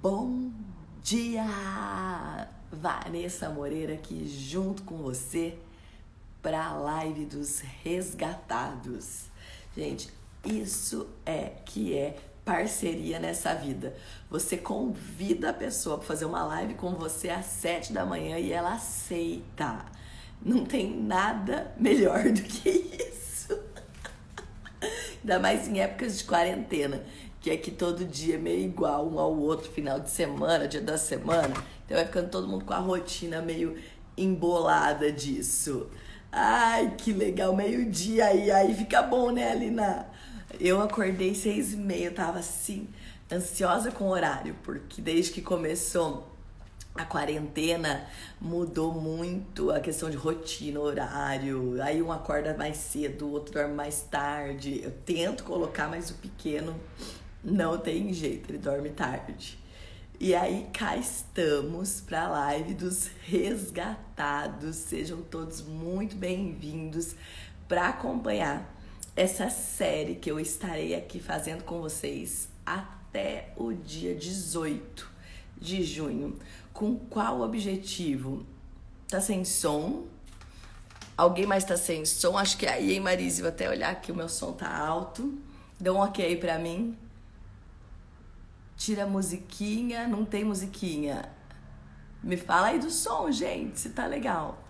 Bom dia! Vanessa Moreira aqui junto com você para a live dos resgatados. Gente, isso é que é parceria nessa vida. Você convida a pessoa para fazer uma live com você às 7 da manhã e ela aceita. Não tem nada melhor do que isso. Ainda mais em épocas de quarentena, que aqui todo dia é meio igual um ao outro, final de semana, dia da semana. Então vai ficando todo mundo com a rotina meio embolada disso. Ai, que legal, meio-dia aí fica bom, né, Alina? Eu acordei 6h30, eu tava assim, ansiosa com o horário, porque desde que começou a quarentena mudou muito a questão de rotina, horário. Aí um acorda mais cedo, o outro dorme mais tarde. Eu tento colocar, mas o pequeno não tem jeito, ele dorme tarde. E aí cá estamos para a live dos resgatados. Sejam todos muito bem-vindos para acompanhar essa série que eu estarei aqui fazendo com vocês até o dia 18 de junho. Com qual objetivo? Tá sem som? Alguém mais tá sem som? Acho que aí, hein, Marise? Vou até olhar aqui, o meu som tá alto. Dá um ok pra mim. Tira a musiquinha, não tem musiquinha. Me fala aí do som, gente, se tá legal.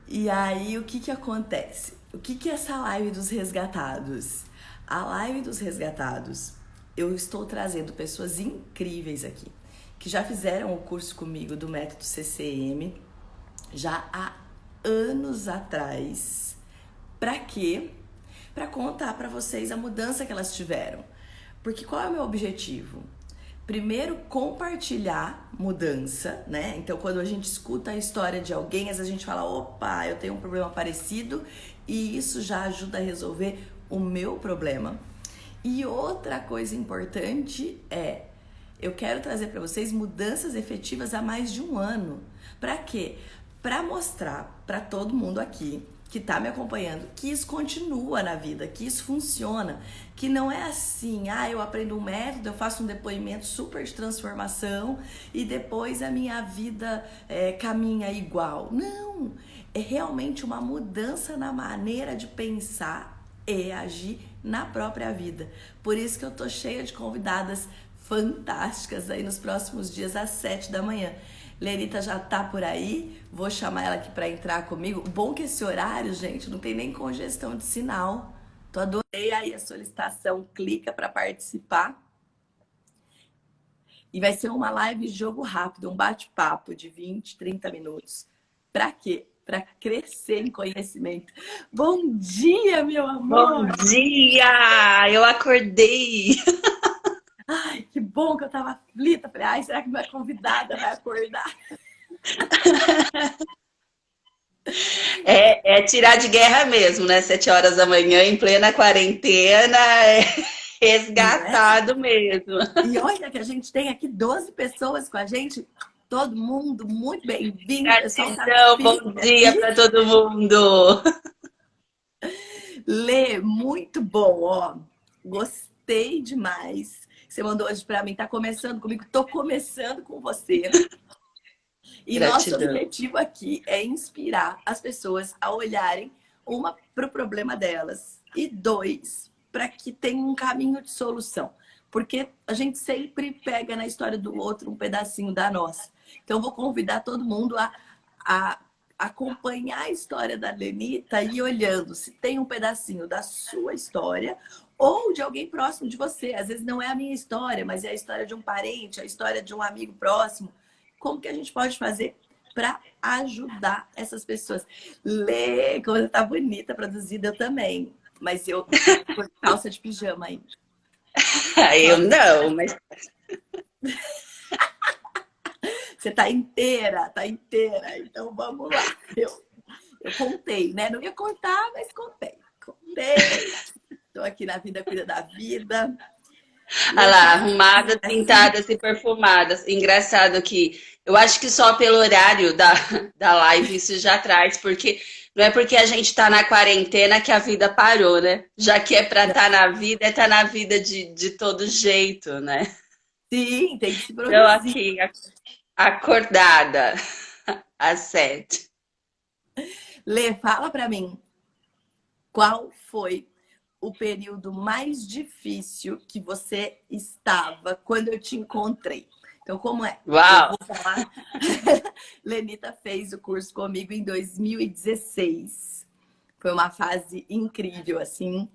E aí, o que que acontece? O que que é essa live dos resgatados? A live dos resgatados, eu estou trazendo pessoas incríveis aqui, que já fizeram o curso comigo do método CCM, já há anos atrás. Pra quê? Pra contar pra vocês a mudança que elas tiveram. Porque qual é o meu objetivo? Primeiro, compartilhar mudança, né? Então, quando a gente escuta a história de alguém, às vezes a gente fala, opa, eu tenho um problema parecido e isso já ajuda a resolver o meu problema. E outra coisa importante é, eu quero trazer para vocês mudanças efetivas há mais de um ano. Para quê? Para mostrar para todo mundo aqui que tá me acompanhando que isso continua na vida, que isso funciona, que não é assim, eu aprendo um método, eu faço um depoimento super de transformação e depois a minha vida caminha igual. Não, é realmente uma mudança na maneira de pensar e agir na própria vida. Por isso que eu tô cheia de convidadas fantásticas aí nos próximos dias às 7 da manhã. Lerita já tá por aí, vou chamar ela aqui para entrar comigo. Bom que esse horário, gente, não tem nem congestão de sinal. Tô adorei aí a solicitação, clica para participar. E vai ser uma live jogo rápido, um bate-papo de 20, 30 minutos. Para quê? Para crescer em conhecimento. Bom dia, meu Bom amor! dia! Eu acordei. Ai, que bom que eu tava aflita. Falei, será que minha convidada vai acordar? É tirar de guerra mesmo, né? 7 horas da manhã, em plena quarentena, é Não é? resgatado mesmo. E olha que a gente tem aqui 12 pessoas com a gente, todo mundo muito bem-vindo, o pessoal tá Gratidão, bom firme dia aqui. para todo mundo. Lê, muito bom, ó. Gostei demais. Você mandou hoje para mim, tá começando comigo, tô começando com você. E nosso Gratidão. objetivo aqui é inspirar as pessoas a olharem uma para o problema delas e dois, para que tenham um caminho de solução. Porque a gente sempre pega na história do outro um pedacinho da nossa. Então, vou convidar todo mundo a acompanhar a história da Lenita e ir olhando se tem um pedacinho da sua história ou de alguém próximo de você. Às vezes não é a minha história, mas é a história de um parente, a história de um amigo próximo. Como que a gente pode fazer para ajudar essas pessoas? Lê, como tá bonita, produzida, eu também. Mas eu tô de calça de pijama ainda. Eu não, mas Você tá inteira, tá inteira. Então vamos lá. Eu contei, né? Não ia contar, mas contei. Contei. Tô aqui na Vida Cuida da Vida. olha lá, Levantes arrumadas, assim. pintadas e perfumadas. Engraçado que eu acho que só pelo horário da live isso já traz, porque não é porque a gente tá na quarentena que a vida parou, né? Já que é pra estar na vida, é estar na vida de todo jeito, né? Sim, tem que se Eu produzir. aqui, acordada, às 7. Lê, fala pra mim, qual foi o período mais difícil que você estava quando eu te encontrei? Então, como é? Eu Uau! vou falar. Lenita fez o curso comigo em 2016. Foi uma fase incrível, assim.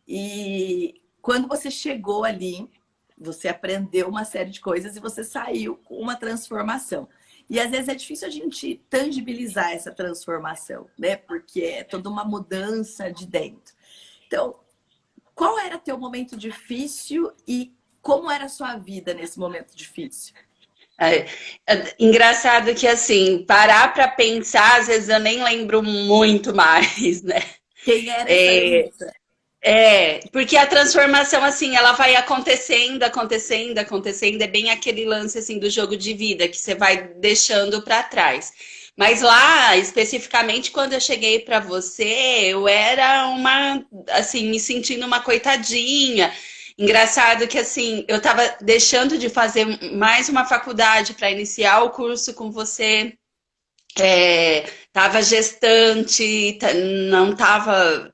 E quando você chegou ali, você aprendeu uma série de coisas e você saiu com uma transformação. E às vezes é difícil a gente tangibilizar essa transformação, né? Porque é toda uma mudança de dentro. Então, qual era teu momento difícil e como era a sua vida nesse momento difícil? Engraçado que, assim, parar para pensar, às vezes eu nem lembro muito mais, né? Quem era essa É, Lenita? porque a transformação, assim, ela vai acontecendo, acontecendo, acontecendo. É bem aquele lance, assim, do jogo de vida que você vai deixando para trás. Mas lá, especificamente, quando eu cheguei para você, eu era uma, assim, me sentindo uma coitadinha. Engraçado que, assim, eu estava deixando de fazer mais uma faculdade para iniciar o curso com você. Tava gestante, não tava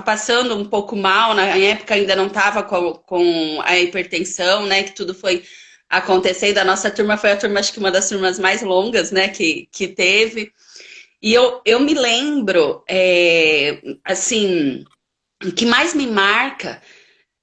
passando um pouco mal, na época ainda não tava com a hipertensão, né, que tudo foi acontecendo, a nossa turma foi a turma, acho que uma das turmas mais longas, né, que teve, e eu me lembro, assim, o que mais me marca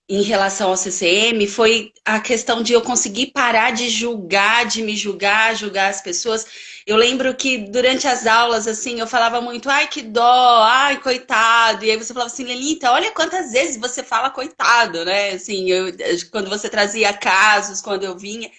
em relação ao CCM foi a questão de eu conseguir parar de julgar, de me julgar, julgar as pessoas. Eu lembro que durante as aulas, assim, eu falava muito, ai, que dó, ai, coitado. E aí você falava assim, Lelita, olha quantas vezes você fala coitado, né? Assim, quando você trazia casos, quando eu vinha.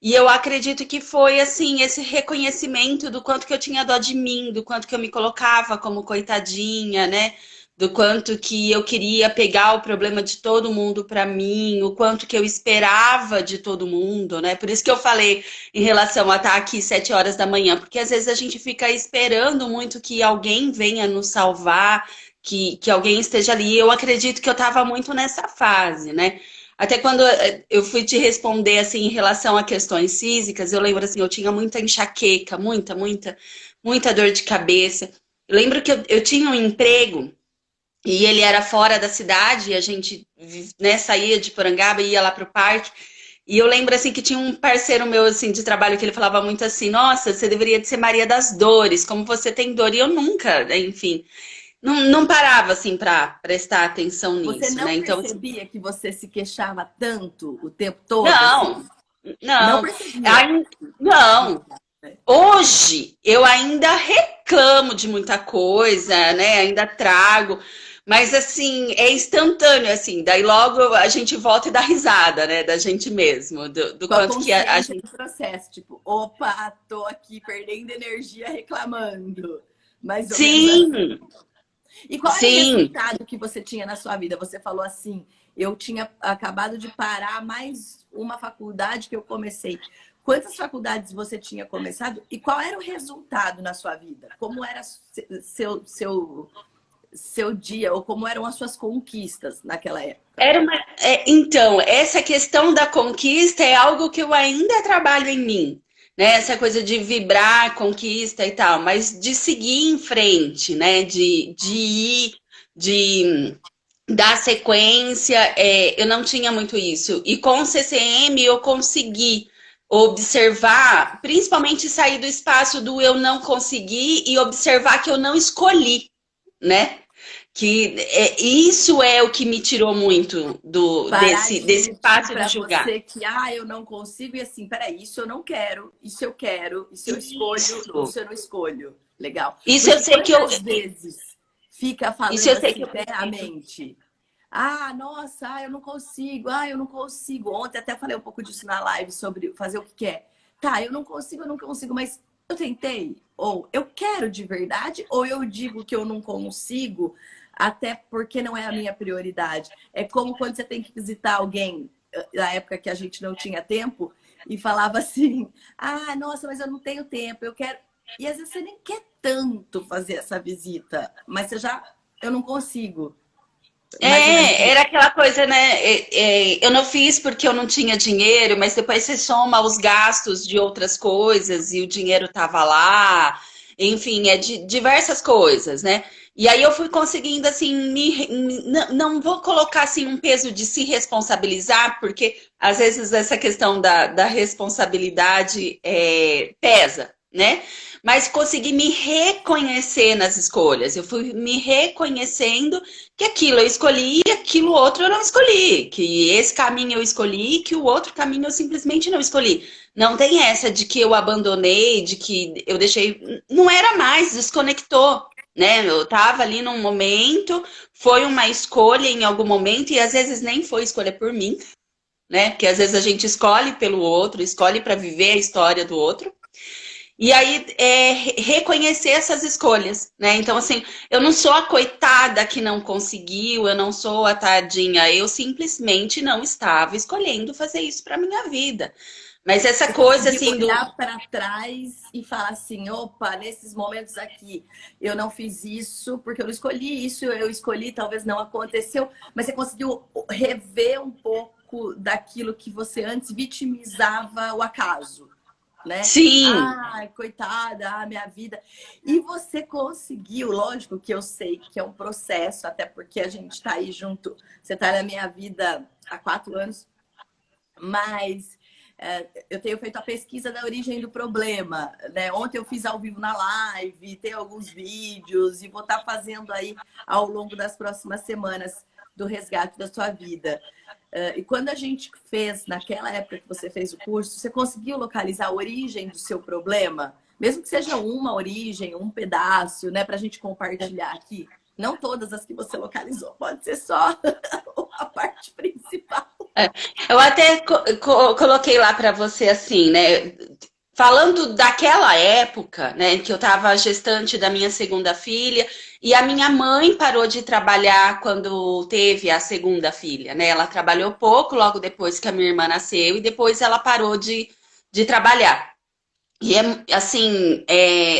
E eu acredito que foi, assim, esse reconhecimento do quanto que eu tinha dó de mim, do quanto que eu me colocava como coitadinha, né? Do quanto que eu queria pegar o problema de todo mundo para mim, o quanto que eu esperava de todo mundo, né? Por isso que eu falei em relação a estar aqui 7 horas da manhã, porque às vezes a gente fica esperando muito que alguém venha nos salvar, que alguém esteja ali. Eu acredito que eu estava muito nessa fase, né? Até quando eu fui te responder assim em relação a questões físicas, eu lembro assim, eu tinha muita enxaqueca, muita dor de cabeça. Eu lembro que eu tinha um emprego e ele era fora da cidade, e a gente, né, saía de Porangaba e ia lá pro parque. E eu lembro assim que tinha um parceiro meu assim de trabalho que ele falava muito assim: "Nossa, você deveria ser Maria das Dores, como você tem dor". E eu nunca, né, enfim, não parava assim para prestar atenção Você nisso, né? não Então, assim, percebia que você se queixava tanto o tempo todo, não, assim? Não não, percebia. ai, não. Hoje eu ainda reclamo de muita coisa, né? Ainda trago, mas assim, é instantâneo, assim. Daí logo a gente volta e dá risada, né? Da gente mesmo, do Com a quanto que a consciência gente. do processo, tipo, opa, tô aqui perdendo energia reclamando. Mais ou menos assim. Sim, E qual era o sim. resultado que você tinha na sua vida? Você falou assim, eu tinha acabado de parar mais uma faculdade que eu comecei. Quantas faculdades você tinha começado e qual era o resultado na sua vida? Como era seu dia ou como eram as suas conquistas naquela época? Então, essa questão da conquista é algo que eu ainda trabalho em mim, né? Essa coisa de vibrar, conquista e tal, mas de seguir em frente, né? De ir, de dar sequência, eu não tinha muito isso. E com o CCM eu consegui observar, principalmente sair do espaço do eu não consegui e observar que eu não escolhi, né? Isso é o que me tirou muito Parar desse de mentir espaço de para julgar. você que, eu não consigo, e assim, peraí, isso eu não quero, isso eu quero, isso eu escolho, Isso. isso eu não escolho. Legal. Isso eu Porque sei que eu. quantas vezes fica Isso falando eu sei que assim, eu né, a preciso. mente? Nossa, eu não consigo, eu não consigo. Ontem até falei um pouco disso na live sobre fazer o que quer. Tá, eu não consigo, mas eu tentei. Ou eu quero de verdade, ou eu digo que eu não consigo, até porque não é a minha prioridade. É como quando você tem que visitar alguém, na época que a gente não tinha tempo, e falava assim: nossa, mas eu não tenho tempo, eu quero. E às vezes você nem quer tanto fazer essa visita, mas você já, eu não consigo. Mais ou menos Era aquela coisa, né? Eu não fiz porque eu não tinha dinheiro, mas depois você soma os gastos de outras coisas e o dinheiro tava lá. Enfim, é de diversas coisas, né? E aí eu fui conseguindo, assim, não vou colocar, assim, um peso de se responsabilizar, porque às vezes essa questão da responsabilidade pesa, né? Mas consegui me reconhecer nas escolhas. Eu fui me reconhecendo que aquilo eu escolhi e aquilo outro eu não escolhi. Que esse caminho eu escolhi e que o outro caminho eu simplesmente não escolhi. Não tem essa de que eu abandonei, de que eu deixei. Não era mais, desconectou. Né? Eu tava ali num momento, foi uma escolha em algum momento, e às vezes nem foi escolha por mim, né? Porque às vezes a gente escolhe pelo outro, escolhe para viver a história do outro. E aí, reconhecer essas escolhas, né? Então, assim, eu não sou a coitada que não conseguiu, eu não sou a tadinha, eu simplesmente não estava escolhendo fazer isso para minha vida. Mas essa você coisa, conseguiu assim, olhar para trás e falar assim, opa, nesses momentos aqui eu não fiz isso porque eu não escolhi isso, eu escolhi, talvez não aconteceu, mas você conseguiu rever um pouco daquilo que você antes vitimizava o acaso, né? Sim, Ai, coitada, minha vida. E você conseguiu, lógico que eu sei que é um processo, até porque a gente está aí junto, você está na minha vida há 4 anos, mas eu tenho feito a pesquisa da origem do problema, né? Ontem eu fiz ao vivo na live, tem alguns vídeos e vou estar fazendo aí ao longo das próximas semanas do resgate da sua vida. E quando a gente fez, naquela época que você fez o curso, você conseguiu localizar a origem do seu problema? Mesmo que seja uma origem, um pedaço, né? Para a gente compartilhar aqui. Não todas as que você localizou, pode ser só a parte principal. eu até coloquei lá para você assim, né? Falando daquela época, né, que eu estava gestante da minha segunda filha, e a minha mãe parou de trabalhar quando teve a segunda filha, né? Ela trabalhou pouco logo depois que a minha irmã nasceu, e depois ela parou de trabalhar. E assim,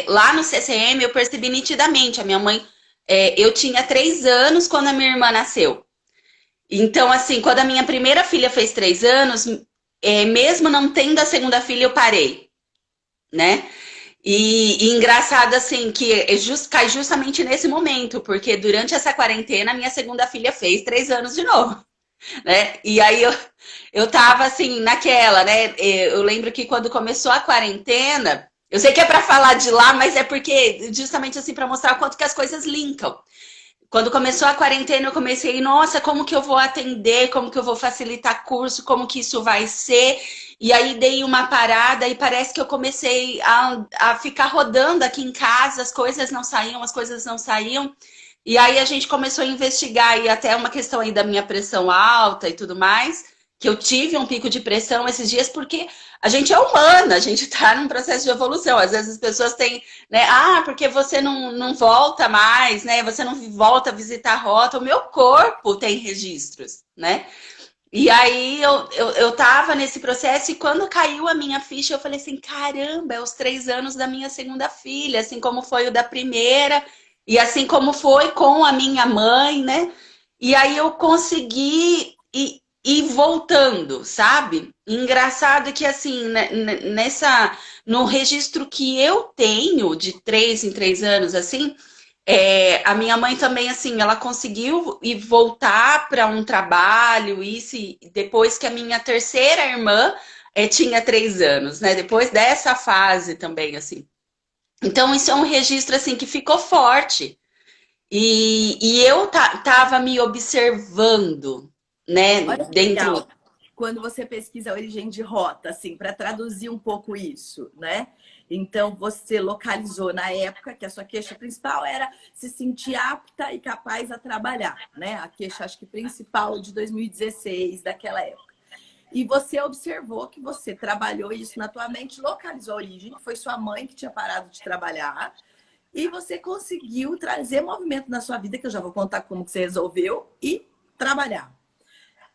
lá no CCM eu percebi nitidamente, a minha mãe, eu tinha 3 anos quando a minha irmã nasceu. Então, assim, quando a minha primeira filha fez 3 anos, mesmo não tendo a segunda filha, eu parei, né? E engraçado, assim, que cai justamente nesse momento, porque durante essa quarentena, minha segunda filha fez 3 anos de novo, né? E aí eu tava, assim, naquela, né? Eu lembro que quando começou a quarentena, eu sei que é para falar de lá, mas é porque, justamente assim, para mostrar o quanto que as coisas linkam. Quando começou a quarentena, eu comecei, nossa, como que eu vou atender, como que eu vou facilitar curso, como que isso vai ser. E aí dei uma parada e parece que eu comecei a ficar rodando aqui em casa, as coisas não saíam, as coisas não saíam. E aí a gente começou a investigar, e até uma questão aí da minha pressão alta e tudo mais, que eu tive um pico de pressão esses dias, porque a gente é humana, a gente está num processo de evolução. Às vezes as pessoas têm, né? Ah, porque você não volta mais, né? Você não volta a visitar a rota. O meu corpo tem registros, né? E aí eu tava nesse processo, e quando caiu a minha ficha, eu falei assim, caramba, é os 3 anos da minha segunda filha, assim como foi o da primeira, e assim como foi com a minha mãe, né? E aí eu consegui ir voltando, sabe? Engraçado que assim, no registro que eu tenho de 3 em 3 anos, assim, a minha mãe também, assim, ela conseguiu ir voltar para um trabalho, isso, e depois que a minha terceira irmã tinha 3 anos, né? Depois dessa fase também, assim. Então, isso é um registro, assim, que ficou forte. E eu tava me observando, né, Olha que dentro. legal. Quando você pesquisa a origem de rota, assim, para traduzir um pouco isso, né? Então, você localizou na época que a sua queixa principal era se sentir apta e capaz a trabalhar, né? A queixa, acho que principal de 2016, daquela época. E você observou que você trabalhou isso na tua mente, localizou a origem, que foi sua mãe que tinha parado de trabalhar, e você conseguiu trazer movimento na sua vida, que eu já vou contar como que você resolveu, e trabalhar.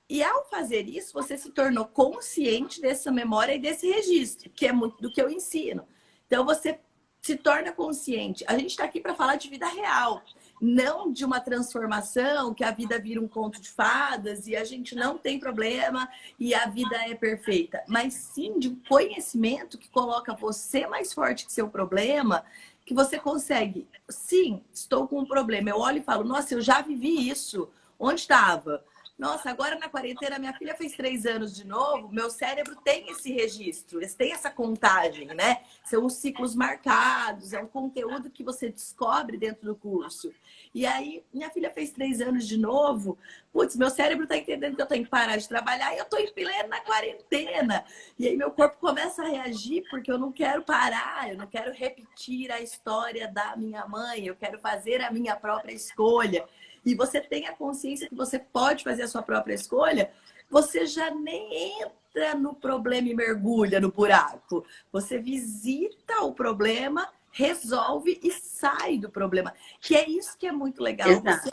E ao fazer isso, você se tornou consciente dessa memória e desse registro, que é muito do que eu ensino. Então, você se torna consciente. A gente está aqui para falar de vida real. Não de uma transformação, que a vida vira um conto de fadas e a gente não tem problema e a vida é perfeita. Mas sim de um conhecimento que coloca você mais forte que seu problema, que você consegue. Sim, estou com um problema. Eu olho e falo, nossa, eu já vivi isso. Onde estava? Nossa, agora na quarentena, minha filha fez 3 anos de novo, meu cérebro tem esse registro, tem essa contagem, né? São os ciclos marcados, é um conteúdo que você descobre dentro do curso. E aí, minha filha fez 3 anos de novo, putz, meu cérebro tá entendendo que eu tenho que parar de trabalhar e eu tô em plena quarentena. E aí meu corpo começa a reagir porque eu não quero parar, eu não quero repetir a história da minha mãe, eu quero fazer a minha própria escolha. E você tem a consciência que você pode fazer a sua própria escolha, você já nem entra no problema e mergulha no buraco. Você visita o problema, resolve e sai do problema. Que é isso que é muito legal. Exato. Você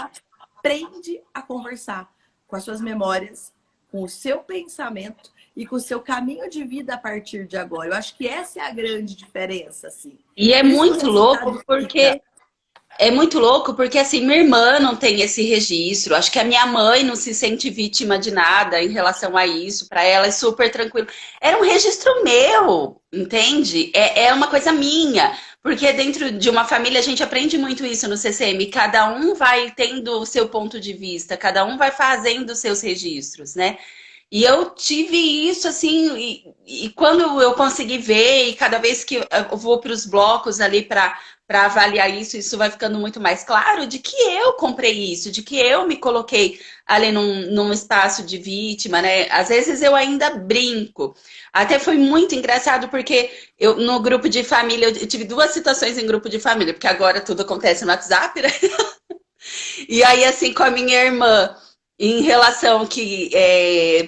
aprende a conversar com as suas memórias, com o seu pensamento e com o seu caminho de vida a partir de agora. Eu acho que essa é a grande diferença, assim. E é Por isso que o muito louco resultado fica. porque É muito louco porque, assim, minha irmã não tem esse registro. Acho que a minha mãe não se sente vítima de nada em relação a isso. Para ela é super tranquilo. Era um registro meu, entende? É uma coisa minha. Porque dentro de uma família a gente aprende muito isso no CCM. Cada um vai tendo o seu ponto de vista, cada um vai fazendo os seus registros, né? E eu tive isso assim, e quando eu consegui ver, e cada vez que eu vou para os blocos ali para avaliar isso, isso vai ficando muito mais claro de que eu comprei isso, de que eu me coloquei ali num espaço de vítima, né? Às vezes eu ainda brinco. Até foi muito engraçado porque eu no grupo de família, eu tive duas situações em grupo de família, porque agora tudo acontece no WhatsApp, né? E aí, assim, com a minha irmã, em relação que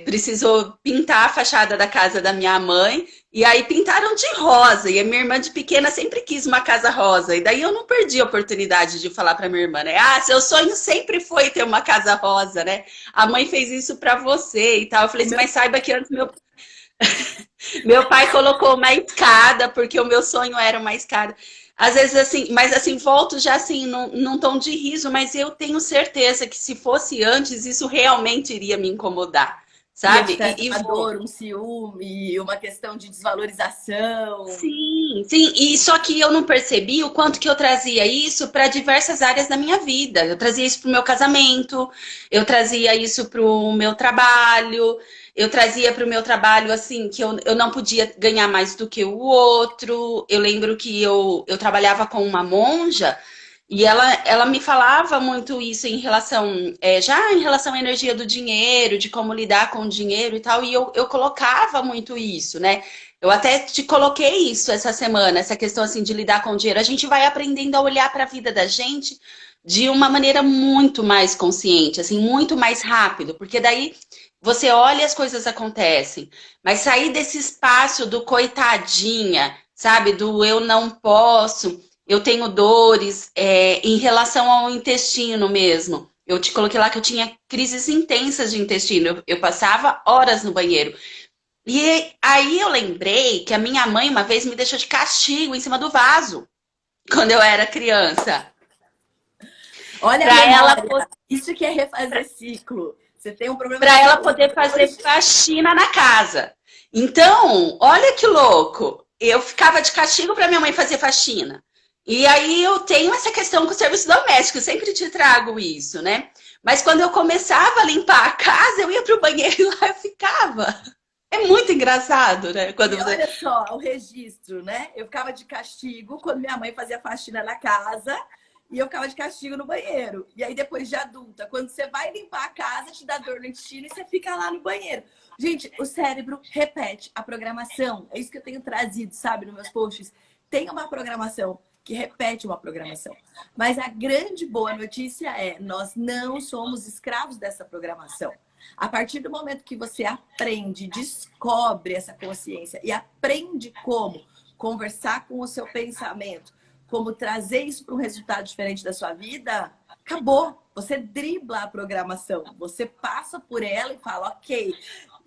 precisou pintar a fachada da casa da minha mãe, e aí pintaram de rosa, e a minha irmã de pequena sempre quis uma casa rosa, e daí eu não perdi a oportunidade de falar para minha irmã, né? Ah, seu sonho sempre foi ter uma casa rosa, né? A mãe fez isso para você e tal. Eu falei assim, mas saiba que antes meu pai colocou uma escada, porque o meu sonho era uma escada. Às vezes, assim, mas assim, volto já assim, num tom de riso, mas eu tenho certeza que se fosse antes, isso realmente iria me incomodar, Ia sabe? te trazer E uma vou. dor, um ciúme, uma questão de desvalorização. Sim, sim, e só que eu não percebi o quanto que eu trazia isso para diversas áreas da minha vida. Eu trazia isso para o meu casamento, eu trazia isso para o meu trabalho, eu trazia para o meu trabalho assim que eu não podia ganhar mais do que o outro. Eu lembro que eu trabalhava com uma monja e ela me falava muito isso em relação, já em relação à energia do dinheiro, de como lidar com o dinheiro e tal, e eu colocava muito isso, né? Eu até te coloquei isso essa semana, essa questão assim de lidar com o dinheiro. A gente vai aprendendo a olhar para a vida da gente de uma maneira muito mais consciente, assim, muito mais rápido, porque daí você olha e as coisas acontecem. Mas sair desse espaço do coitadinha, sabe, do eu não posso, eu tenho dores, em relação ao intestino mesmo. Eu te coloquei lá que eu tinha crises intensas de intestino. Eu passava horas no banheiro. E aí eu lembrei que a minha mãe uma vez me deixou de castigo em cima do vaso, quando eu era criança. Olha a Para ela, memória. Isso que é refazer ciclo. Você tem um problema de para ela saúde poder fazer hoje. faxina na casa. Então, olha que louco. Eu ficava de castigo para minha mãe fazer faxina. E aí eu tenho essa questão com o serviço doméstico, eu sempre te trago isso, né? Mas quando eu começava a limpar a casa, eu ia pro banheiro e lá eu ficava. É muito engraçado, né? Quando E você. olha só, o registro, né? Eu ficava de castigo quando minha mãe fazia faxina na casa e eu ficava de castigo no banheiro. E aí, depois de adulta, quando você vai limpar a casa, te dá dor no intestino e você fica lá no banheiro. Gente, o cérebro repete a programação. É isso que eu tenho trazido, sabe, nos meus posts. Tem uma programação que repete uma programação. Mas a grande boa notícia é: nós não somos escravos dessa programação. A partir do momento que você aprende, descobre essa consciência e aprende como conversar com o seu pensamento, como trazer isso para um resultado diferente da sua vida, acabou. Você dribla a programação, você passa por ela e fala, ok,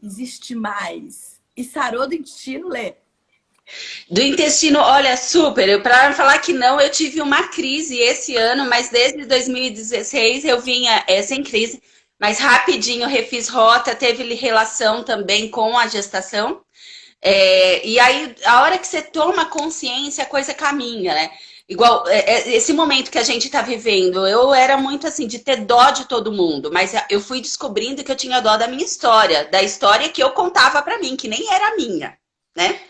existe mais. E sarou do intestino, Lê. Do intestino, olha, super. Para falar que não, eu tive uma crise esse ano, mas desde 2016 eu vinha sem crise. Mas rapidinho refiz rota, teve relação também com a gestação. E aí, a hora que você toma consciência, a coisa caminha, né? Igual esse momento que a gente tá vivendo, eu era muito assim, de ter dó de todo mundo, mas eu fui descobrindo que eu tinha dó da minha história, da história que eu contava pra mim, que nem era minha, né?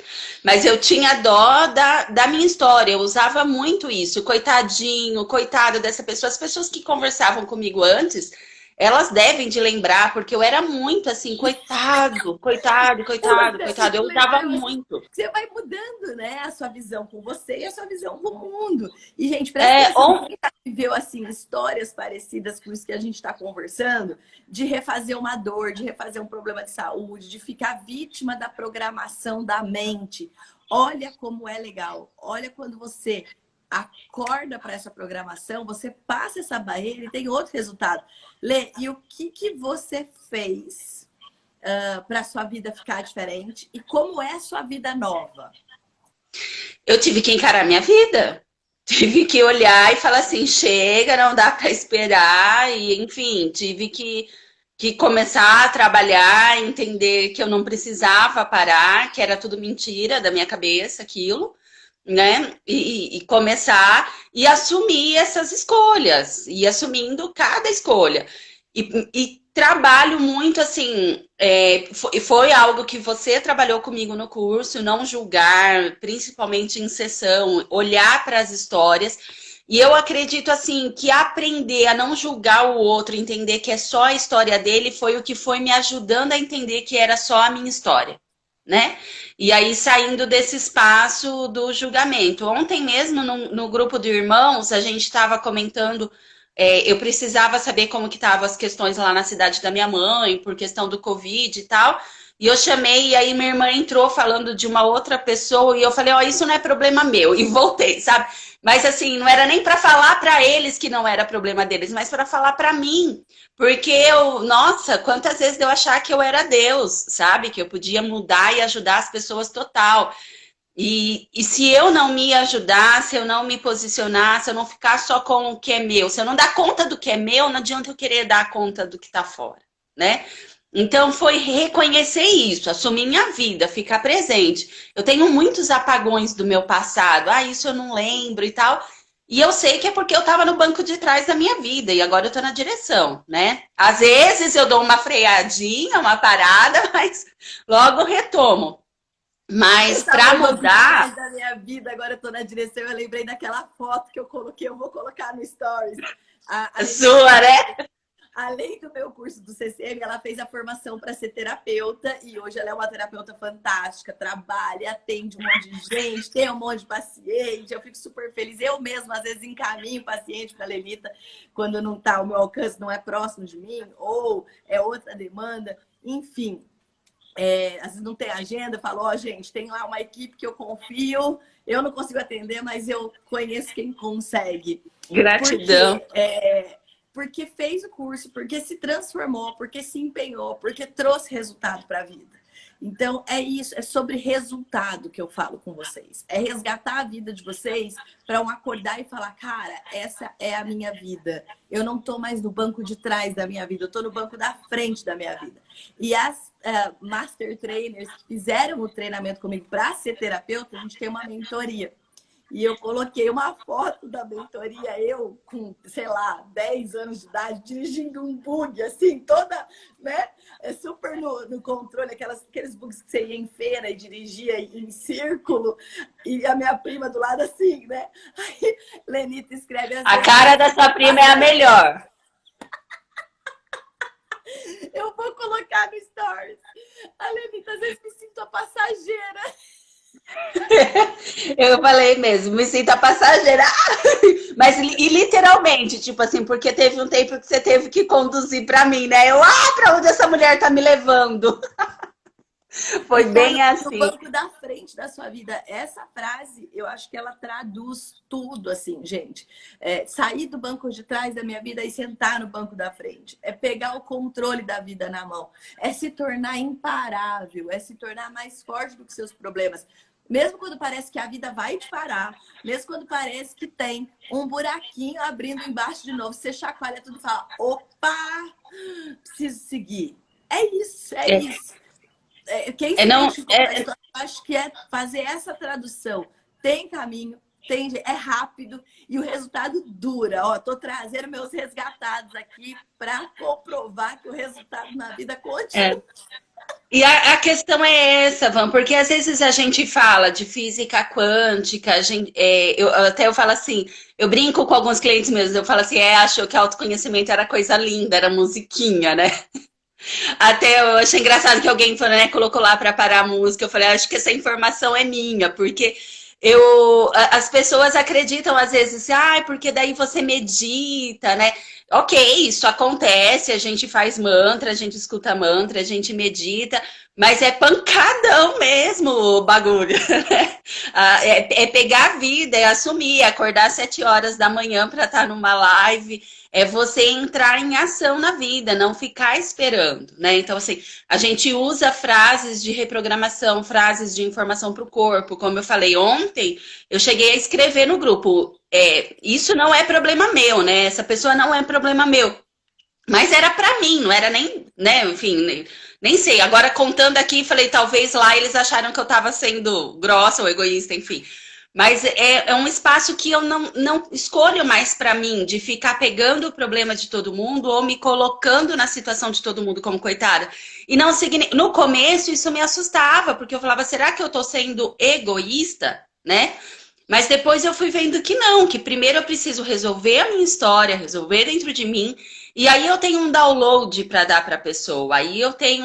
Mas eu tinha dó da minha história, eu usava muito isso, coitadinho, coitado dessa pessoa. As pessoas que conversavam comigo antes, elas devem de lembrar, porque eu era muito assim, coitado, coitado, coitado, Outra, o coitado. que Eu usava legal é muito. que você vai mudando, né? A sua visão com você e a sua visão com o mundo. E, gente, presta É, atenção, quem já viveu, assim, histórias parecidas com isso que a gente está conversando, de refazer uma dor, de refazer um problema de saúde, de ficar vítima da programação da mente. Olha como é legal. Olha quando você acorda para essa programação, você passa essa barreira e tem outro resultado. Lê, e o que você fez para sua vida ficar diferente? E como é a sua vida nova? eu tive que encarar minha vida. Tive que olhar e falar assim, chega, não dá para esperar. E, enfim, tive que começar a trabalhar, entender que eu não precisava parar, que era tudo mentira da minha cabeça, aquilo, né? E começar e assumir essas escolhas, e assumindo cada escolha. E trabalho muito assim, foi algo que você trabalhou comigo no curso, não julgar, principalmente em sessão, olhar para as histórias. E eu acredito assim que aprender a não julgar o outro, entender que é só a história dele, foi o que foi me ajudando a entender que era só a minha história, né? E aí saindo desse espaço do julgamento. Ontem mesmo no grupo de irmãos a gente estava comentando, eu precisava saber como que estavam as questões lá na cidade da minha mãe, por questão do Covid e tal. E eu chamei, e aí minha irmã entrou falando de uma outra pessoa, e eu falei, ó, isso não é problema meu, e voltei, sabe? Mas assim, não era nem para falar para eles que não era problema deles, mas para falar para mim. Porque eu, nossa, quantas vezes eu achar que eu era Deus, sabe? Que eu podia mudar e ajudar as pessoas total. E se eu não me ajudar, se eu não me posicionar, se eu não ficar só com o que é meu, se eu não dar conta do que é meu, não adianta eu querer dar conta do que está fora, né? Então foi reconhecer isso, assumir minha vida, ficar presente. Eu tenho muitos apagões do meu passado, isso eu não lembro e tal. E eu sei que é porque eu estava no banco de trás da minha vida e agora eu estou na direção, né? Às vezes eu dou uma freadinha, uma parada, mas logo retomo. Eu Mas estava para no banco de trás mudar, da minha vida, agora eu estou na direção. Eu lembrei daquela foto que eu coloquei, eu vou colocar no Stories. A Lenita, sua, né? além do meu curso do CCM, ela fez a formação para ser terapeuta e hoje ela é uma terapeuta fantástica, trabalha, atende um monte de gente, tem um monte de paciente. Eu fico super feliz. Eu mesma, às vezes, encaminho paciente para a Lenita quando não está, o meu alcance não é próximo de mim ou é outra demanda. Enfim, às vezes não tem agenda, eu falo, ó, gente, tem lá uma equipe que eu confio, eu não consigo atender, mas eu conheço quem consegue. Gratidão. Porque, porque fez o curso, porque se transformou, porque se empenhou, porque trouxe resultado para a vida. Então, é isso, é sobre resultado que eu falo com vocês. É resgatar a vida de vocês para um acordar e falar, cara, essa é a minha vida. Eu não estou mais no banco de trás da minha vida, eu estou no banco da frente da minha vida. E as Master Trainers que fizeram o treinamento comigo para ser terapeuta, a gente tem uma mentoria. E eu coloquei uma foto da mentoria, eu com, sei lá, 10 anos de idade, dirigindo um bug, assim, toda, né? Super no controle, aqueles bugs que você ia em feira e dirigia em círculo, e a minha prima do lado assim, né? Aí Lenita escreve assim. A cara da sua prima é a melhor. Eu vou colocar no Stories. A Lenita, às vezes me sinto a passageira. Eu falei mesmo, me sinto a passageira. Mas e literalmente, tipo assim, porque teve um tempo que você teve que conduzir pra mim, né? Eu, pra onde essa mulher tá me levando? Foi bem No assim. banco da frente da sua vida. Essa frase, eu acho que ela traduz tudo, assim, gente. Sair do banco de trás da minha vida e sentar no banco da frente. É pegar o controle da vida na mão. É se tornar imparável. É se tornar mais forte do que seus problemas. Mesmo quando parece que a vida vai te parar, mesmo quando parece que tem um buraquinho abrindo embaixo de novo, você chacoalha tudo e fala, opa, preciso seguir. É isso, é É, isso. Quem se não, identificou com a história, eu acho que é fazer essa tradução. Tem caminho, é rápido e o resultado dura. Ó, tô trazendo meus resgatados aqui para comprovar que o resultado na vida é. continua. E a questão é essa, Van, porque às vezes a gente fala de física quântica, eu falo assim, eu brinco com alguns clientes meus, eu falo assim, achou que autoconhecimento era coisa linda, era musiquinha, né? Até eu achei engraçado que alguém falou, né, colocou lá para parar a música. Eu falei, acho que essa informação é minha, porque as pessoas acreditam às vezes, porque daí você medita, né? Ok, isso acontece, a gente faz mantra, a gente escuta mantra, a gente medita, mas é pancadão mesmo o bagulho, né? É pegar a vida, é assumir, é acordar às 7 horas da manhã para estar numa live, é você entrar em ação na vida, não ficar esperando, né? Então, assim, a gente usa frases de reprogramação, frases de informação para o corpo. Como eu falei ontem, eu cheguei a escrever no grupo, isso não é problema meu, né? Essa pessoa não é problema meu. Mas era para mim, não era nem, né? Enfim, nem sei. Agora, contando aqui, falei, talvez lá eles acharam que eu estava sendo grossa ou egoísta, enfim. Mas é um espaço que eu não escolho mais para mim, de ficar pegando o problema de todo mundo ou me colocando na situação de todo mundo como coitada. E não no começo isso me assustava, porque eu falava, será que eu estou sendo egoísta, né? Mas depois eu fui vendo que não, que primeiro eu preciso resolver a minha história, resolver dentro de mim, e aí eu tenho um download para dar para a pessoa, aí eu tenho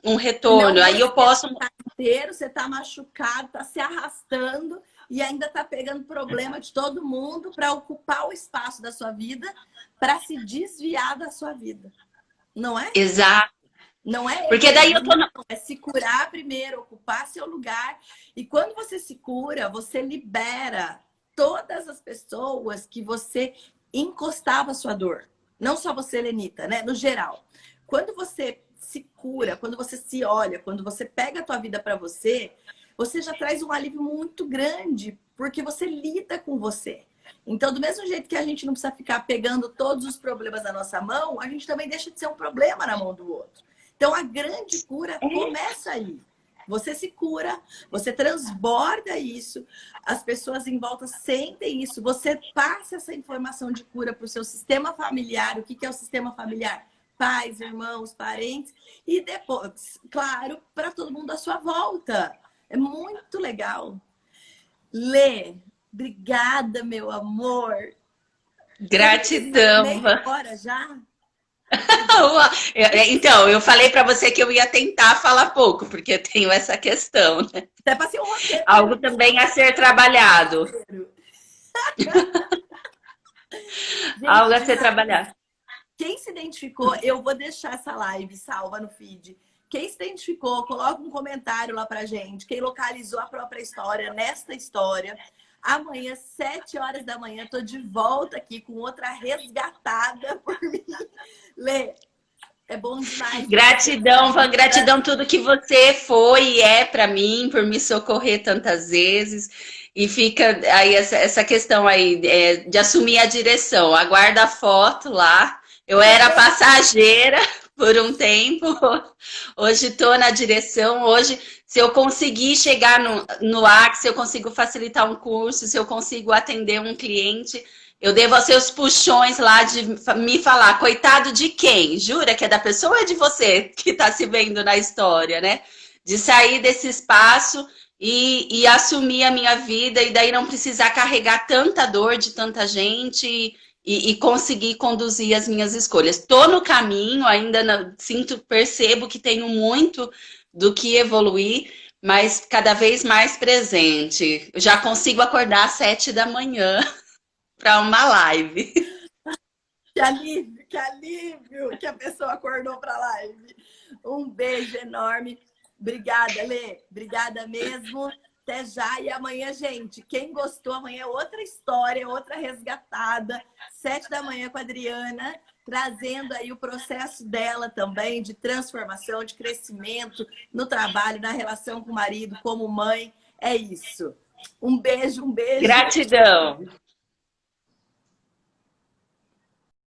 um Não, retorno, aí você eu posso. tá inteiro, você tá machucado, tá se arrastando e ainda tá pegando problema de todo mundo para ocupar o espaço da sua vida, para se desviar da sua vida. Não é? Exato. Não é Porque daí eu egoísmo, tô. é se curar primeiro, ocupar seu lugar. E quando você se cura, você libera todas as pessoas que você encostava a sua dor. Não só você, Lenita, né? No geral. Quando você se cura, quando você se olha, quando você pega a tua vida para você, você já traz um alívio muito grande, porque você lida com você. Então, do mesmo jeito que a gente não precisa ficar pegando todos os problemas na nossa mão, a gente também deixa de ser um problema na mão do outro. Então, a grande cura começa aí. Você se cura, você transborda isso, as pessoas em volta sentem isso, você passa essa informação de cura para o seu sistema familiar. O que é o sistema familiar? Pais, irmãos, parentes, e depois, claro, para todo mundo à sua volta. É muito legal. Lê, obrigada, meu amor. Gratidão. Meia hora já? Então, eu falei para você que eu ia tentar falar pouco, porque eu tenho essa questão, né? Até passei um roteiro. Algo também a ser trabalhado. Algo a Gente, ser trabalhado. quem se identificou, eu vou deixar essa live salva no feed. Quem se identificou, coloca um comentário lá pra gente. Quem localizou a própria história nesta história. Amanhã, 7 horas da manhã, tô de volta aqui com outra resgatada por mim. Lê, é bom demais. Gratidão, Van, gratidão tudo que você foi e é para mim, por me socorrer tantas vezes. E fica aí essa questão aí de assumir a direção. Aguarda a foto lá. Eu era passageira por um tempo, hoje estou na direção. Hoje, se eu conseguir chegar no ar, se eu consigo facilitar um curso, se eu consigo atender um cliente, eu devo aos seus puxões lá de me falar, coitado de quem? Jura que é da pessoa ou é de você que está se vendo na história, né? De sair desse espaço e assumir a minha vida e daí não precisar carregar tanta dor de tanta gente e conseguir conduzir as minhas escolhas. Estou no caminho, ainda não, percebo que tenho muito do que evoluir, mas cada vez mais presente. Eu já consigo acordar às 7 da manhã para uma live. Que alívio que a pessoa acordou para a live. Um beijo enorme. Obrigada, Lê. Obrigada mesmo. Até já. E amanhã, gente, quem gostou, amanhã é outra história, outra resgatada. 7 da manhã com a Adriana, trazendo aí o processo dela também de transformação, de crescimento no trabalho, na relação com o marido, como mãe. É isso. Um beijo, um beijo. Gratidão.